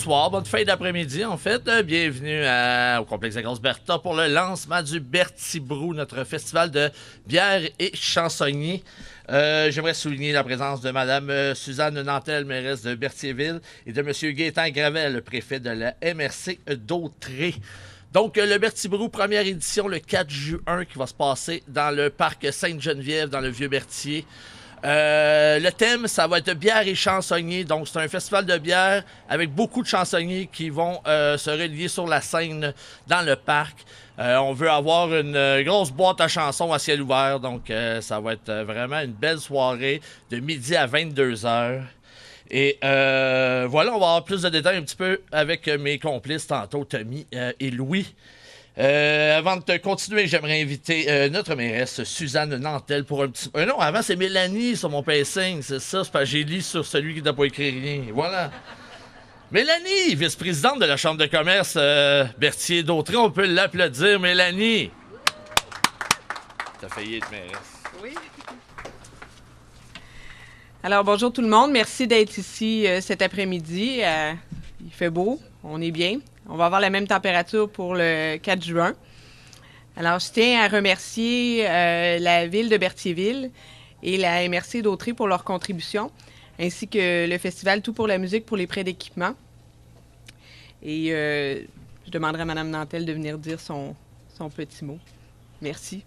bonsoir, bonne fin d'après-midi en fait. Bienvenue au complexe de Grosse-Bertha pour le lancement du Berthier Brou, notre festival de bière et chansonniers. J'aimerais souligner la présence de Mme Suzanne Nantel, mairesse de Berthierville, et de M. Gaétan Gravel, le préfet de la MRC d'Autré. Donc, le Berthier Brou, première édition, le 4 juin, qui va se passer dans le parc Sainte-Geneviève, dans le Vieux-Berthier. Le thème, ça va être bière et chansonniers. Donc, c'est un festival de bière avec beaucoup de chansonniers qui vont se relier sur la scène dans le parc. On veut avoir une grosse boîte à chansons à ciel ouvert. Donc, ça va être vraiment une belle soirée de midi à 22h. Et voilà, on va avoir plus de détails un petit peu avec mes complices tantôt, Tommy et Louis. Avant de continuer, j'aimerais inviter notre mairesse Suzanne Nantel pour un petit... non, avant c'est Mélanie sur mon pacing, c'est ça, c'est parce que j'ai lu sur celui qui n'a pas écrit rien. Voilà. Mélanie, vice-présidente de la Chambre de commerce Berthier d'Autré, on peut l'applaudir, Mélanie. T'as failli être mairesse. Oui. Alors, bonjour tout le monde. Merci d'être ici cet après-midi. Il fait beau, on est bien. On va avoir la même température pour le 4 juin. Alors, je tiens à remercier la ville de Berthierville et la MRC d'Autré pour leur contribution, ainsi que le festival Tout pour la musique pour les prêts d'équipement. Et je demanderai à Mme Nantel de venir dire son petit mot. Merci.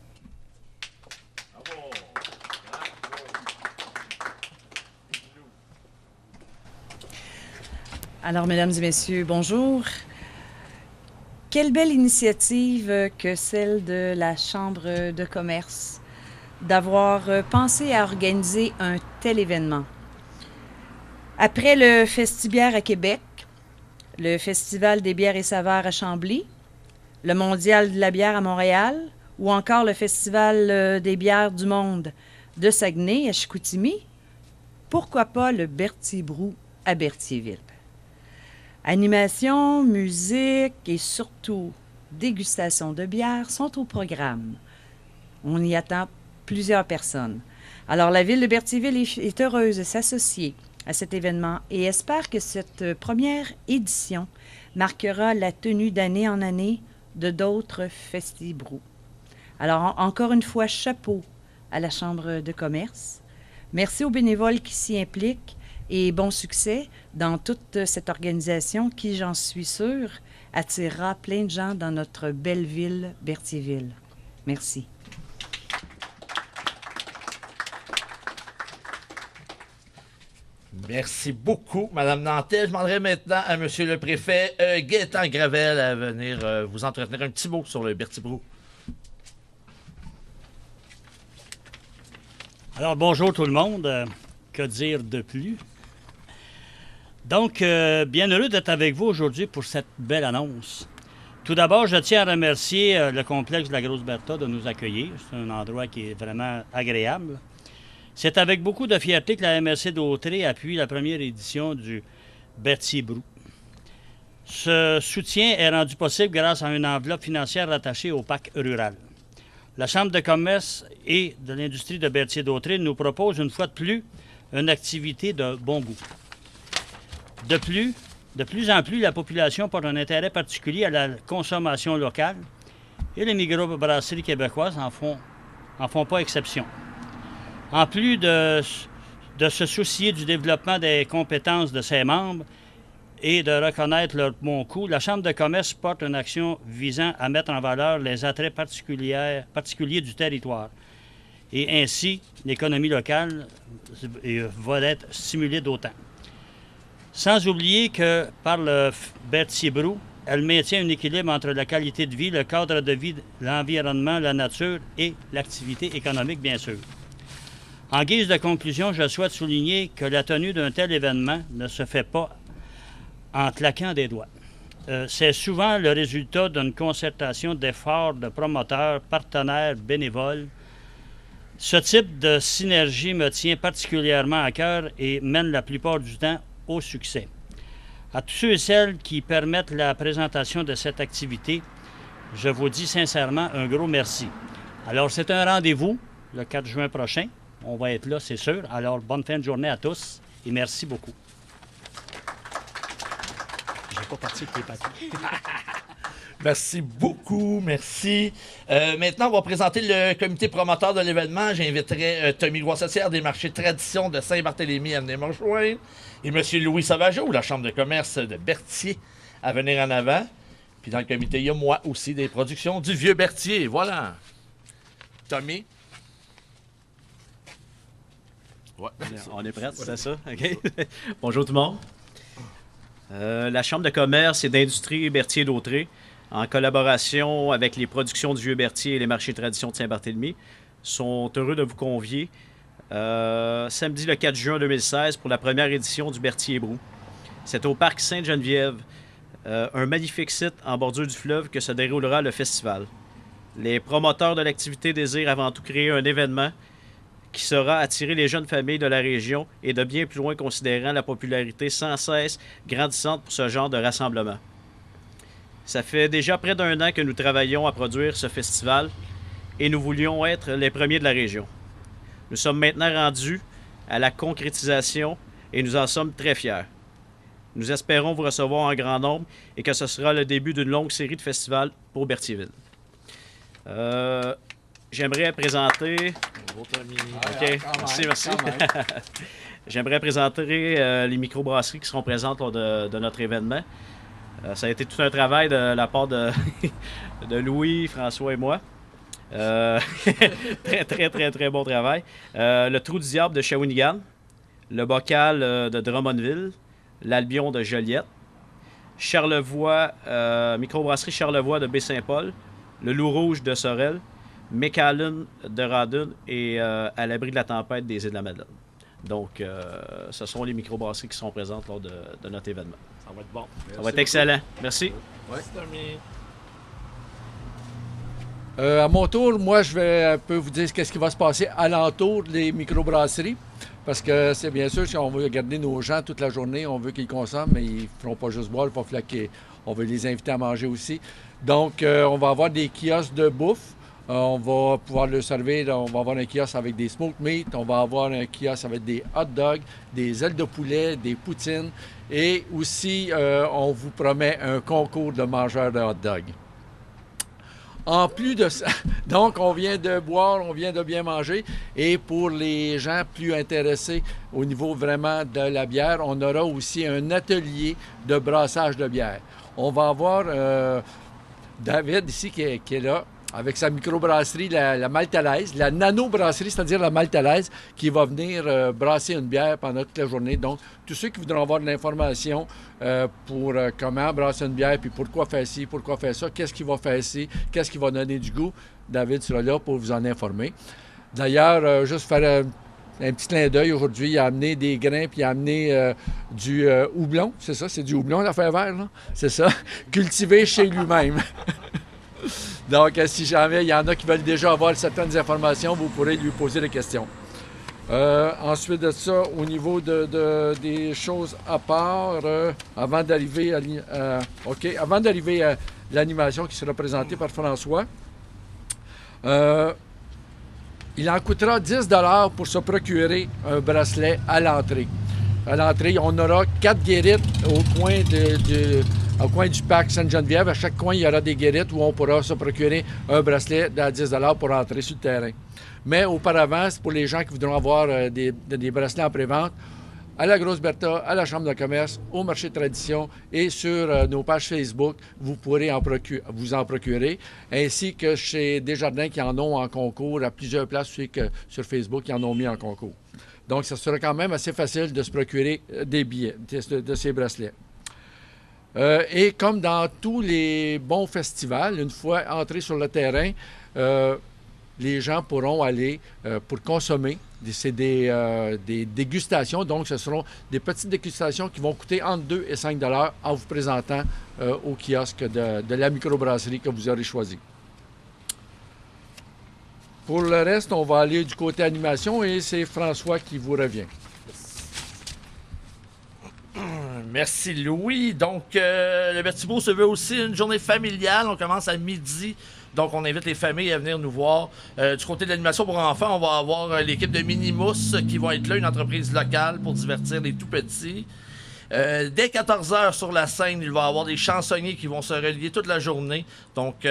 Alors, mesdames et messieurs, bonjour. Quelle belle initiative que celle de la Chambre de commerce d'avoir pensé à organiser un tel événement. Après le Festibière à Québec, le Festival des bières et saveurs à Chambly, le Mondial de la bière à Montréal ou encore le Festival des bières du monde de Saguenay à Chicoutimi, pourquoi pas le Berthier Brou à Berthierville? Animation, musique et surtout dégustation de bière sont au programme. On y attend plusieurs personnes. Alors, la ville de Berthierville est heureuse de s'associer à cet événement et espère que cette première édition marquera la tenue d'année en année de d'autres Festi-Brou. Alors, encore une fois, chapeau à la Chambre de commerce. Merci aux bénévoles qui s'y impliquent. Et bon succès dans toute cette organisation qui, j'en suis sûre, attirera plein de gens dans notre belle ville, Berthierville. Merci. Merci beaucoup, Mme Nantel. Je demanderai maintenant à M. le préfet Gaétan Gravel à venir vous entretenir un petit mot sur le Berthier Brou. Alors, bonjour tout le monde. Que dire de plus? Donc, bien heureux d'être avec vous aujourd'hui pour cette belle annonce. Tout d'abord, je tiens à remercier le complexe de la Grosse-Bertha de nous accueillir. C'est un endroit qui est vraiment agréable. C'est avec beaucoup de fierté que la MRC d'Autré appuie la première édition du Berthier Brou. Ce soutien est rendu possible grâce à une enveloppe financière rattachée au parc rural. La Chambre de commerce et de l'industrie de Berthier d'Autré nous propose une fois de plus une activité de bon goût. De plus en plus, la population porte un intérêt particulier à la consommation locale et les microbrasseries québécoises en font pas exception. En plus de se soucier du développement des compétences de ses membres et de reconnaître leur bon coût, la Chambre de commerce porte une action visant à mettre en valeur les attraits particuliers du territoire. Et ainsi, l'économie locale va être stimulée d'autant. Sans oublier que par le Berthier Brou, elle maintient un équilibre entre la qualité de vie, le cadre de vie, l'environnement, la nature et l'activité économique, bien sûr. En guise de conclusion, je souhaite souligner que la tenue d'un tel événement ne se fait pas en claquant des doigts. C'est souvent le résultat d'une concertation d'efforts de promoteurs, partenaires, bénévoles. Ce type de synergie me tient particulièrement à cœur et mène la plupart du temps au succès. À tous ceux et celles qui permettent la présentation de cette activité, je vous dis sincèrement un gros merci. Alors, c'est un rendez-vous le 4 juin prochain. On va être là, c'est sûr. Alors, bonne fin de journée à tous et merci beaucoup. pas parti avec tes papiers. Merci beaucoup, merci. Maintenant, on va présenter le comité promoteur de l'événement. J'inviterai Tommy Loissatière des marchés Tradition de Saint-Barthélemy à venir me rejoindre et M. Louis Sauvageau, la Chambre de commerce de Berthier, à venir en avant. Puis dans le comité, il y a moi aussi des productions du Vieux Berthier. Voilà. Tommy. Ouais, on est prêts, c'est ça? OK. Bonjour tout le monde. La Chambre de commerce et d'industrie Berthier d'Autrey, en collaboration avec les productions du Vieux Berthier et les marchés Tradition de Saint-Barthélemy, sont heureux de vous convier samedi le 4 juin 2016 pour la première édition du Berthier Brou. C'est au parc Sainte-Geneviève, un magnifique site en bordure du fleuve que se déroulera le festival. Les promoteurs de l'activité désirent avant tout créer un événement qui saura attirer les jeunes familles de la région et de bien plus loin considérant la popularité sans cesse grandissante pour ce genre de rassemblement. Ça fait déjà près d'un an que nous travaillons à produire ce festival et nous voulions être les premiers de la région. Nous sommes maintenant rendus à la concrétisation et nous en sommes très fiers. Nous espérons vous recevoir en grand nombre et que ce sera le début d'une longue série de festivals pour Berthierville. J'aimerais présenter... OK, merci. J'aimerais présenter les microbrasseries qui seront présentes lors de notre événement. Ça a été tout un travail de la part de Louis, François et moi. Très bon travail. Le Trou du Diable de Shawinigan, le Bocal de Drummondville, l'Albion de Joliette, Charlevoix, microbrasserie Charlevoix de Baie-Saint-Paul, le Loup Rouge de Sorel, Mécalune de Radun et à l'abri de la tempête des Îles-de-la-Madeleine. Donc, ce sont les microbrasseries qui seront présentes lors de notre événement. Ça va être bon. Ça va être excellent. Merci. Ouais, Tommy. À mon tour, moi, je vais un peu vous dire ce qui va se passer alentour des microbrasseries. Parce que c'est bien sûr, si on veut garder nos gens toute la journée, on veut qu'ils consomment, mais ils ne feront pas juste boire, il va falloir on veut les inviter à manger aussi. Donc, on va avoir des kiosques de bouffe. On va pouvoir le servir. On va avoir un kiosque avec des smoked meat. On va avoir un kiosque avec des hot dogs, des ailes de poulet, des poutines. Et aussi, on vous promet un concours de mangeurs de hot dogs. En plus de ça, donc on vient de boire, on vient de bien manger. Et pour les gens plus intéressés au niveau vraiment de la bière, on aura aussi un atelier de brassage de bière. On va avoir David ici qui est là, avec sa microbrasserie, la Maltalaise, la nano-brasserie, c'est-à-dire la Maltalaise, qui va venir brasser une bière pendant toute la journée. Donc, tous ceux qui voudront avoir de l'information pour comment brasser une bière, puis pourquoi faire ci, pourquoi faire ça, qu'est-ce qui va faire ci, qu'est-ce qui va donner du goût, David sera là pour vous en informer. D'ailleurs, juste faire un petit clin d'œil aujourd'hui, il a amené des grains, puis il a amené du houblon, c'est ça, c'est du houblon, l'affaire vert, là? C'est ça, cultivé chez lui-même. Donc, si jamais il y en a qui veulent déjà avoir certaines informations, vous pourrez lui poser des questions. Ensuite de ça, au niveau des choses à part, avant d'arriver à l'animation qui sera présentée par François, il en coûtera 10 $ pour se procurer un bracelet à l'entrée. À l'entrée, on aura 4 guérites au coin du parc Sainte-Geneviève. À chaque coin, il y aura des guérites où on pourra se procurer un bracelet à 10 $ pour entrer sur le terrain. Mais auparavant, c'est pour les gens qui voudront avoir des bracelets en pré-vente, à la Grosse Bertha, à la Chambre de commerce, au marché de Tradition et sur nos pages Facebook, vous pourrez vous en procurer, ainsi que chez Desjardins qui en ont en concours à plusieurs places sur Facebook qui en ont mis en concours. Donc, ça sera quand même assez facile de se procurer des billets de ces bracelets. Et comme dans tous les bons festivals, une fois entrés sur le terrain, les gens pourront aller pour consommer. C'est des dégustations, donc ce seront des petites dégustations qui vont coûter entre 2 et 5 $ en vous présentant au kiosque de la microbrasserie que vous aurez choisi. Pour le reste, on va aller du côté animation et c'est François qui vous revient. Merci Louis. Donc, le Berthier Brou se veut aussi une journée familiale. On commence à midi. Donc, on invite les familles à venir nous voir. Du côté de l'animation pour enfants, on va avoir l'équipe de Minimousse qui vont être là, une entreprise locale pour divertir les tout-petits. Dès 14h sur la scène, il va y avoir des chansonniers qui vont se relier toute la journée. Donc,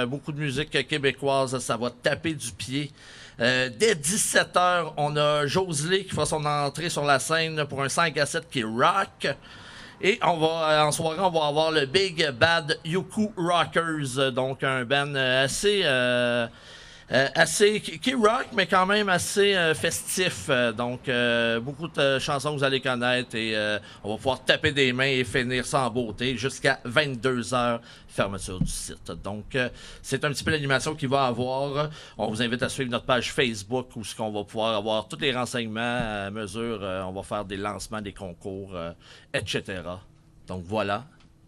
beaucoup de musique québécoise, ça va taper du pied. Dès 17h, on a Joselé qui fera son entrée sur la scène pour un 5 à 7 qui est rock. Et en soirée, on va avoir le Big Bad Yoku Rockers, donc un band assez qui rock, mais quand même assez festif. Donc, beaucoup de chansons que vous allez connaître et on va pouvoir taper des mains et finir ça en beauté jusqu'à 22h, fermeture du site. Donc, c'est un petit peu l'animation qu'il va avoir. On vous invite à suivre notre page Facebook où on va pouvoir avoir tous les renseignements à mesure. On va faire des lancements, des concours, etc. Donc, voilà.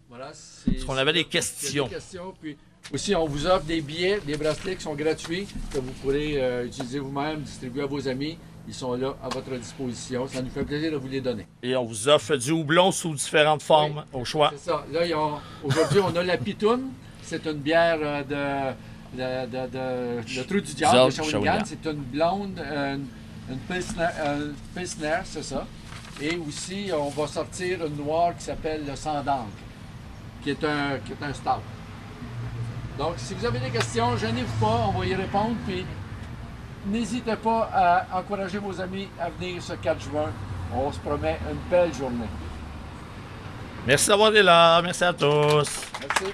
Voilà, Est-ce qu'on avait des questions? Puis aussi, on vous offre des billets, des bracelets qui sont gratuits, que vous pourrez utiliser vous-même, distribuer à vos amis. Ils sont là à votre disposition. Ça nous fait plaisir de vous les donner. Et on vous offre du houblon sous différentes formes, au choix. C'est ça. Là, aujourd'hui, on a la Pitoune. C'est une bière le Trou du Diable de Shawinigan. C'est une blonde, une Pilsner, c'est ça. Et aussi, on va sortir une noire qui s'appelle le Sang d'Ancre, qui est un stout. Donc, si vous avez des questions, gênez-vous pas, on va y répondre. Puis, n'hésitez pas à encourager vos amis à venir ce 4 juin. On se promet une belle journée. Merci d'avoir été là. Merci à tous. Merci.